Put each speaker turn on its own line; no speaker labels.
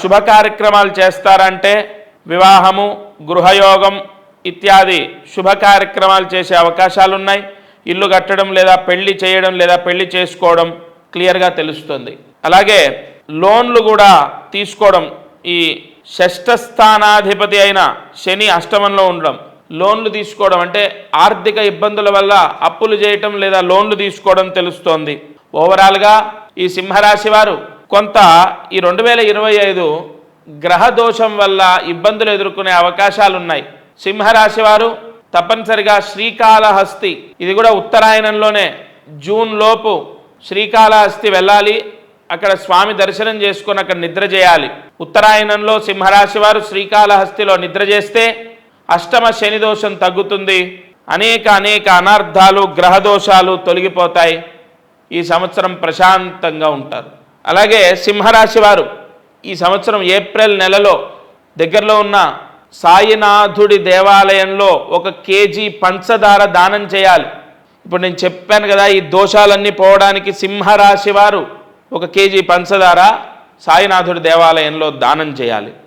శుభ కార్యక్రమాలు చేస్తారంటే వివాహము, గృహయోగం ఇత్యాది శుభ కార్యక్రమాలు చేసే అవకాశాలు ఉన్నాయి. ఇల్లు కట్టడం లేదా పెళ్లి చేయడం లేదా పెళ్లి చేసుకోవడం క్లియర్గా తెలుస్తుంది. అలాగే లోన్లు కూడా తీసుకోవడం, ఈ షష్ఠ స్థానాధిపతి అయిన శని అష్టమంలో ఉండడం, లోన్లు తీసుకోవడం అంటే ఆర్థిక ఇబ్బందుల వల్ల అప్పులు చేయటం లేదా లోన్లు తీసుకోవడం తెలుస్తోంది. ఓవరాల్గా ఈ సింహరాశి వారు కొంత ఈ 2025 గ్రహ దోషం వల్ల ఇబ్బందులు ఎదుర్కొనే అవకాశాలు ఉన్నాయి. సింహరాశి వారు తప్పనిసరిగా శ్రీకాళహస్తి, ఇది కూడా ఉత్తరాయణంలోనే జూన్ లోపు శ్రీకాళహస్తి వెళ్ళాలి. అక్కడ స్వామి దర్శనం చేసుకొని అక్కడ నిద్ర చేయాలి. ఉత్తరాయణంలో సింహరాశి వారు శ్రీకాళహస్తిలో నిద్ర చేస్తే అష్టమ శని దోషం తగ్గుతుంది. అనేక అనర్థాలు, గ్రహ దోషాలు తొలగిపోతాయి. ఈ సంవత్సరం ప్రశాంతంగా ఉంటారు. అలాగే సింహరాశి వారు ఈ సంవత్సరం ఏప్రిల్ నెలలో దగ్గరలో ఉన్న సాయినాథుడి దేవాలయంలో 1 కేజీ పంచదార దానం చేయాలి. ఇప్పుడు నేను చెప్పాను కదా, ఈ దోషాలన్నీ పోవడానికి సింహరాశి వారు 1 కేజీ పంచదార సాయినాథుడి దేవాలయంలో దానం చేయాలి.